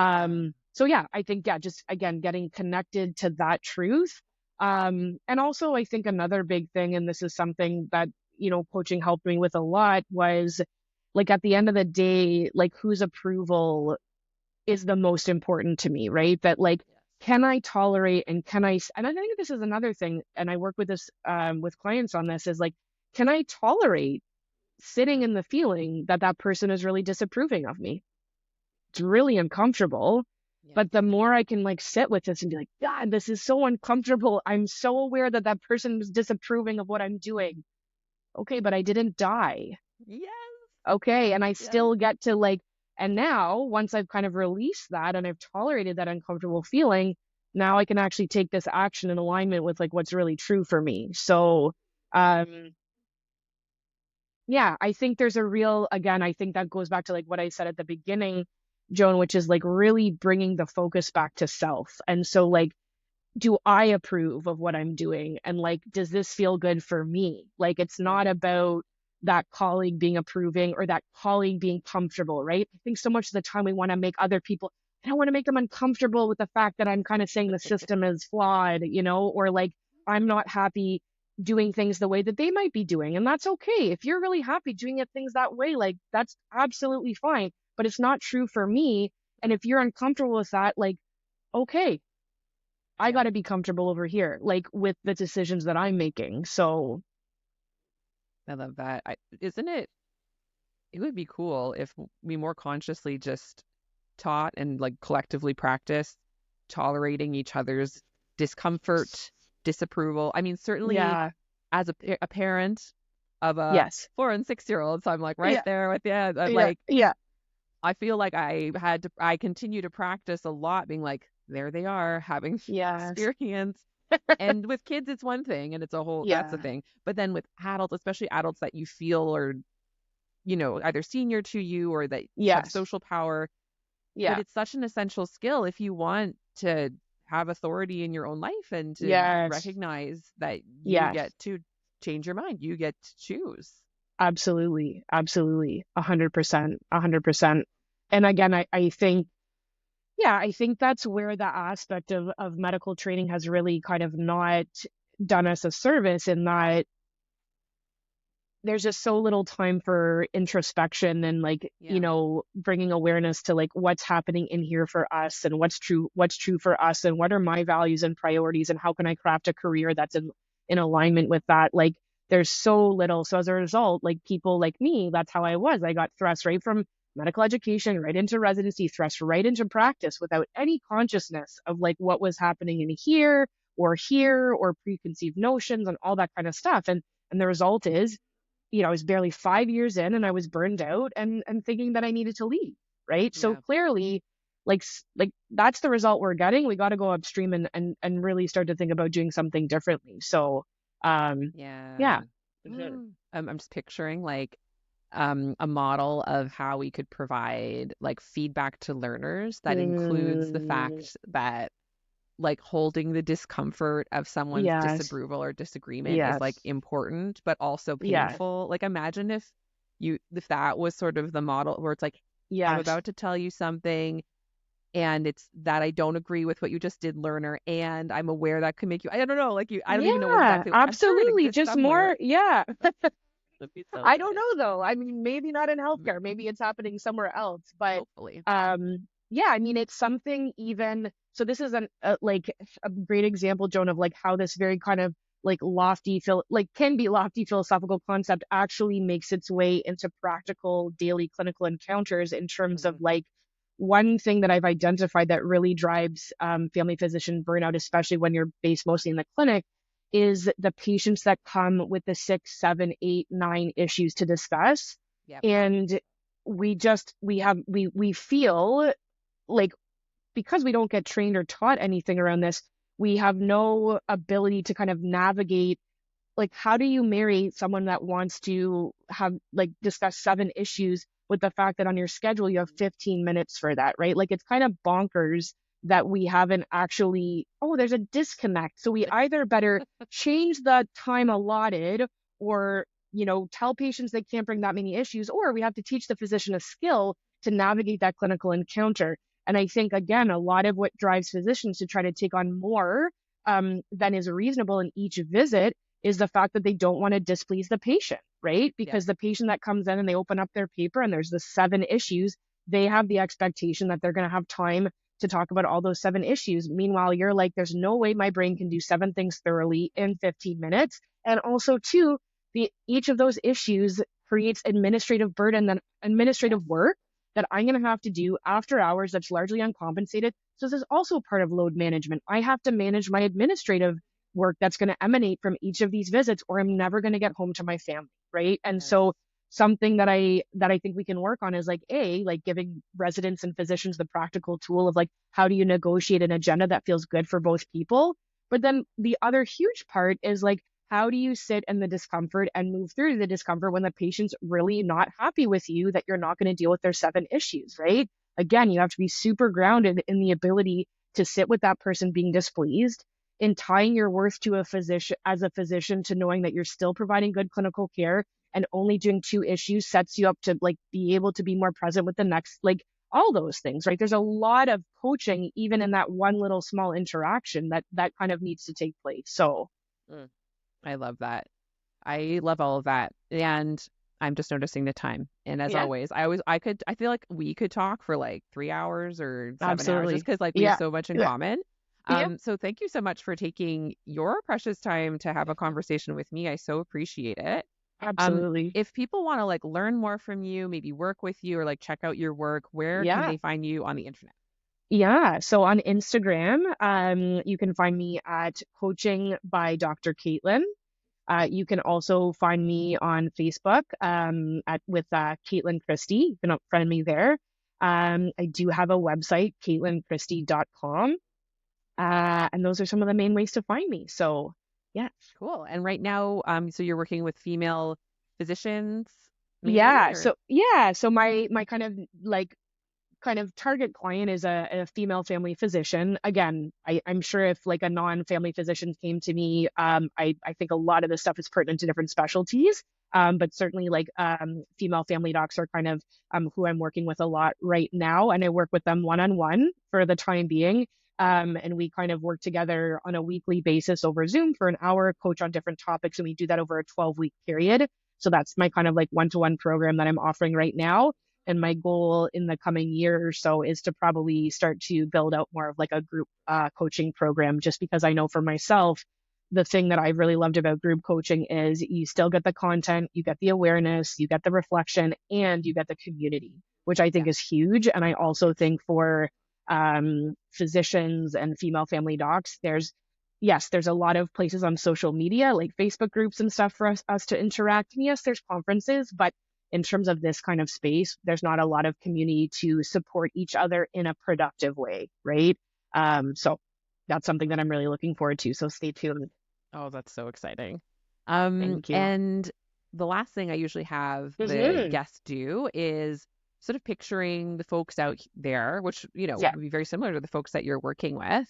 yeah, So yeah, I think, yeah, just again getting connected to that truth. And also I think another big thing, and this is something that, coaching helped me with a lot, was like at the end of the day, like whose approval is the most important to me, right? That like, yes, can I tolerate and and I think this is another thing, and I work with this with clients on this, is like, can I tolerate sitting in the feeling that that person is really disapproving of me? It's really uncomfortable. yes, But the more I can like sit with this and be like, God, this is so uncomfortable. I'm so aware that that person was disapproving of what I'm doing. Okay, but I didn't die. yes, Okay, and I yes. still get to like, and now once I've kind of released that and I've tolerated that uncomfortable feeling, now I can actually take this action in alignment with like what's really true for me. So, um, yeah, I think there's a real, again, I think that goes back to like what I said at the beginning, Joan, which is like really bringing the focus back to self. And so, like, do I approve of what I'm doing? And like, does this feel good for me? Like, it's not about that colleague being approving or that colleague being comfortable, right? I think so much of the time we want to make other people, I don't want to make them uncomfortable with the fact that I'm kind of saying the system is flawed, or like I'm not happy doing things the way that they might be doing. And that's okay. If you're really happy doing it things that way, like that's absolutely fine. But it's not true for me. And if you're uncomfortable with that, like, okay, I Yeah, got to be comfortable over here, like with the decisions that I'm making. So, I love that. Isn't it? It would be cool if we more consciously just taught and like collectively practiced tolerating each other's discomfort, disapproval. I mean, certainly yeah, as a parent of a yes, 4 and 6 year old, so I'm like right yeah, there with you. yeah, Like yeah, I feel like I continue to practice a lot, being like, there they are having yes, experience. And with kids, it's one thing, and it's a whole that's the yeah, thing. But then with adults, especially adults that you feel are, either senior to you or that have yes, social power, but yeah, it's such an essential skill if you want to have authority in your own life and to yes, recognize that you yes, get to change your mind. You get to choose. absolutely, absolutely, 100%, 100%. And again, I think, yeah, I think that's where the aspect of medical training has really kind of not done us a service in that there's just so little time for introspection and like, Yeah. bringing awareness to like what's happening in here for us and what's true for us and what are my values and priorities and how can I craft a career that's in alignment with that. Like there's so little. So as a result, like people like me, that's how I was. I got thrust right from medical education right into residency, thrust right into practice without any consciousness of like what was happening in here or preconceived notions and all that kind of stuff. And the result is, I was barely 5 years in and I was burned out and thinking that I needed to leave. Right. So Yeah. clearly, like that's the result we're getting. We got to go upstream and really start to think about doing something differently. So, yeah. Yeah. For sure. I'm just picturing like a model of how we could provide like feedback to learners that includes the Mm, fact that like holding the discomfort of someone's yes. disapproval or disagreement is like Yes. important, but also Yes. painful. Like imagine if that was sort of the model where it's like, I'm Yes. about to tell you something and it's that I don't agree with what you just did, learner, and I'm aware that could make you, I don't know, like I don't even know Yeah, exactly, I'm sure it absolutely. exists Just somewhere. more. Yeah. That'd be so I don't good. know though. I mean, maybe not in healthcare. Maybe it's happening somewhere else. But Hopefully. yeah, I mean, it's something even. So this is like a great example, Joan, of like how this very kind of like can be lofty philosophical concept actually makes its way into practical daily clinical encounters in terms of Mhm. like one thing that I've identified that really drives family physician burnout, especially when you're based mostly in the clinic, is the patients that come with the 6, 7, 8, 9 issues to discuss. Yep. And we feel like because we don't get trained or taught anything around this, we have no ability to kind of navigate like how do you marry someone that wants to have like discuss 7 issues with the fact that on your schedule you have 15 minutes for that, right? Like it's kind of bonkers that we haven't actually, oh, there's a disconnect. So we either better change the time allotted or, tell patients they can't bring that many issues, or we have to teach the physician a skill to navigate that clinical encounter. And I think, again, a lot of what drives physicians to try to take on more than is reasonable in each visit is the fact that they don't want to displease the patient, right? Yep. Because the patient that comes in and they open up their paper and there's the 7 issues, they have the expectation that they're going to have time to talk about all those 7 issues. Meanwhile, you're like, there's no way my brain can do 7 things thoroughly in 15 minutes. And also, too, each of those issues creates administrative burden, then Yes. administrative work that I'm going to have to do after hours that's largely uncompensated. So this is also part of load management. I have to manage my administrative work that's going to emanate from each of these visits or I'm never going to get home to my family, right? And Yes. so something that I think we can work on is like giving residents and physicians the practical tool of like how do you negotiate an agenda that feels good for both people? But then the other huge part is like how do you sit in the discomfort and move through the discomfort when the patient's really not happy with you that you're not going to deal with their 7 issues, right? Again, you have to be super grounded in the ability to sit with that person being displeased in tying your worth to a physician as a physician to knowing that you're still providing good clinical care and only doing 2 issues sets you up to like be able to be more present with the next, like all those things, right? There's a lot of coaching even in that one little small interaction that kind of needs to take place. So Mm. I love that. I love all of that. And I'm just noticing the time. And as yeah, always, I feel like we could talk for like 3 hours or 7 hours just absolutely. because like we have Yeah. so much in Yeah. common. Yeah, So thank you so much for taking your precious time to have a conversation with me. I so appreciate it. Um, absolutely. if people want to like learn more from you, maybe work with you or like check out your work, where can Yeah. they find you on the internet? Yeah. So on Instagram, you can find me at coaching by Dr. Caitlin. You can also find me on Facebook at with Caitlin Christie. You can friend me there. I do have a website, CaitlinChristie.com. And those are some of the main ways to find me. So, yeah. Cool. And right now, so you're working with female physicians mainly, Yeah. or? So my kind of target client is a female family physician. Again, I'm sure if like a non-family physician came to me, I think a lot of this stuff is pertinent to different specialties. But certainly like female family docs are kind of who I'm working with a lot right now. And I work with them one-on-one for the time being. And we kind of work together on a weekly basis over Zoom for an hour, coach on different topics, and we do that over a 12-week period. So that's my kind of like one-to-one program that I'm offering right now. And my goal in the coming year or so is to probably start to build out more of like a group coaching program, just because I know for myself, the thing that I really loved about group coaching is you still get the content, you get the awareness, you get the reflection, and you get the community, which I think is huge. And I also think for physicians and female family docs, there's a lot of places on social media, like Facebook groups and stuff for us to interact. And yes, there's conferences, but in terms of this kind of space, there's not a lot of community to support each other in a productive way, right? So that's something that I'm really looking forward to. So stay tuned. Oh, that's so exciting. Thank you. And the last thing I usually have the guests do is sort of picturing the folks out there, which, would be very similar to the folks that you're working with.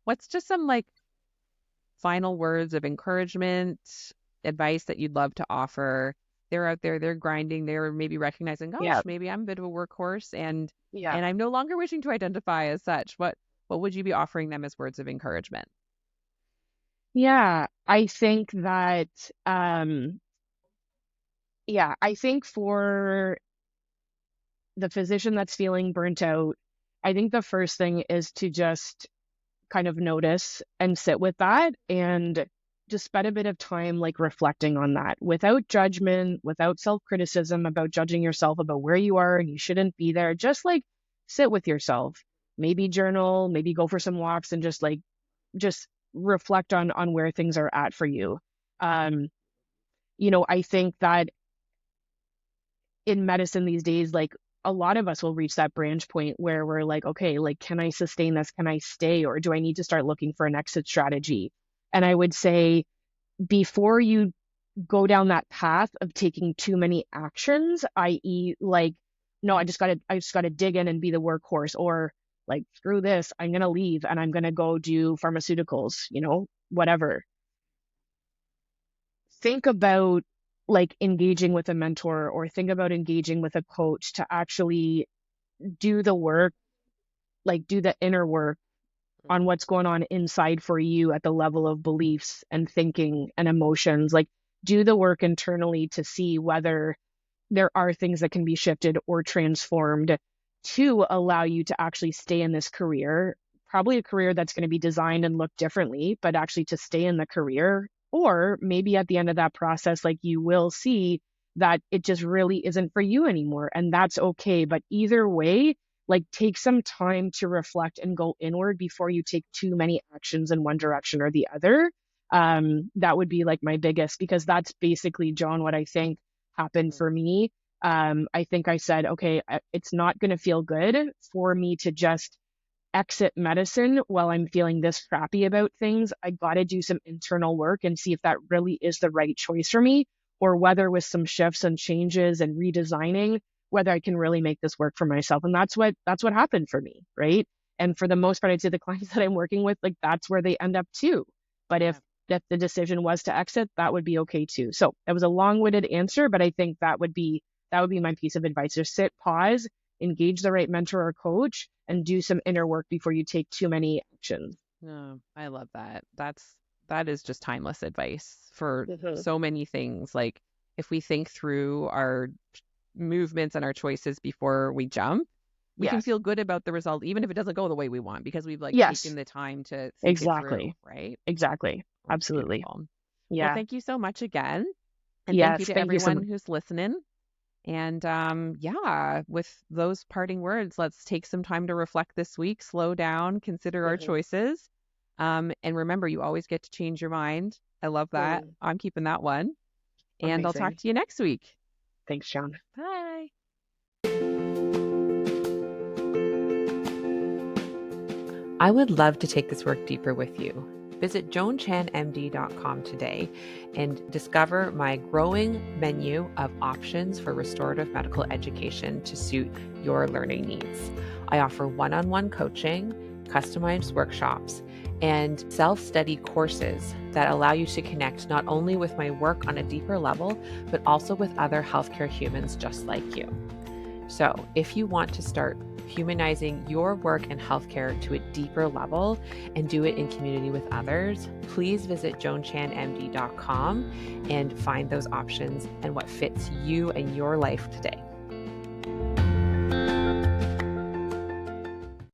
What's just some like final words of encouragement, advice that you'd love to offer? They're out there, they're grinding, they're maybe recognizing, gosh, maybe I'm a bit of a workhorse and I'm no longer wishing to identify as such. What would you be offering them as words of encouragement? Yeah, I think that, I think for the physician that's feeling burnt out, I think the first thing is to just kind of notice and sit with that and just spend a bit of time like reflecting on that without judgment, without self-criticism about judging yourself about where you are and you shouldn't be there. Just like sit with yourself, maybe journal, maybe go for some walks and just reflect on where things are at for you. I think that in medicine these days, like a lot of us will reach that branch point where we're like, okay, like, can I sustain this? Can I stay? Or do I need to start looking for an exit strategy? And I would say before you go down that path of taking too many actions, i.e. like, no, I just gotta dig in and be the workhorse, or like, screw this, I'm going to leave and I'm going to go do pharmaceuticals, whatever. Think about like engaging with a mentor or think about engaging with a coach to actually do the work, like do the inner work on what's going on inside for you at the level of beliefs and thinking and emotions. Like do the work internally to see whether there are things that can be shifted or transformed to allow you to actually stay in this career, probably a career that's going to be designed and look differently, but actually to stay in the career. Or maybe at the end of that process, like you will see that it just really isn't for you anymore. And that's okay. But either way, like take some time to reflect and go inward before you take too many actions in one direction or the other. That would be like my biggest, because that's basically, Joan, what I think happened for me. I think I said, okay, it's not going to feel good for me to just exit medicine while I'm feeling this crappy about things. I got to do some internal work and see if that really is the right choice for me, or whether with some shifts and changes and redesigning, whether I can really make this work for myself. And that's what happened for me, right? And for the most part, I'd say the clients that I'm working with, like that's where they end up too. But if the decision was to exit, that would be okay too. So it was a long-winded answer, but I think that would be my piece of advice. Just sit, pause, engage the right mentor or coach, and do some inner work before you take too many actions. No, I love that. That is just timeless advice for so many things. Like if we think through our movements and our choices before we jump, we can feel good about the result, even if it doesn't go the way we want, because we've like taken the time to think it through, right? Exactly. Absolutely. Yeah. Well, thank you so much again. And thank you to everyone who's listening. And with those parting words, let's take some time to reflect this week, slow down, consider our choices. And remember, you always get to change your mind. I love that. I'm keeping that one. And Amazing. I'll talk to you next week. Thanks, Joan. Bye. I would love to take this work deeper with you. Visit joanchanmd.com today and discover my growing menu of options for restorative medical education to suit your learning needs. I offer one-on-one coaching, customized workshops, and self-study courses that allow you to connect not only with my work on a deeper level, but also with other healthcare humans just like you. So if you want to start humanizing your work and healthcare to a deeper level and do it in community with others, please visit joanchanmd.com and find those options and what fits you and your life today.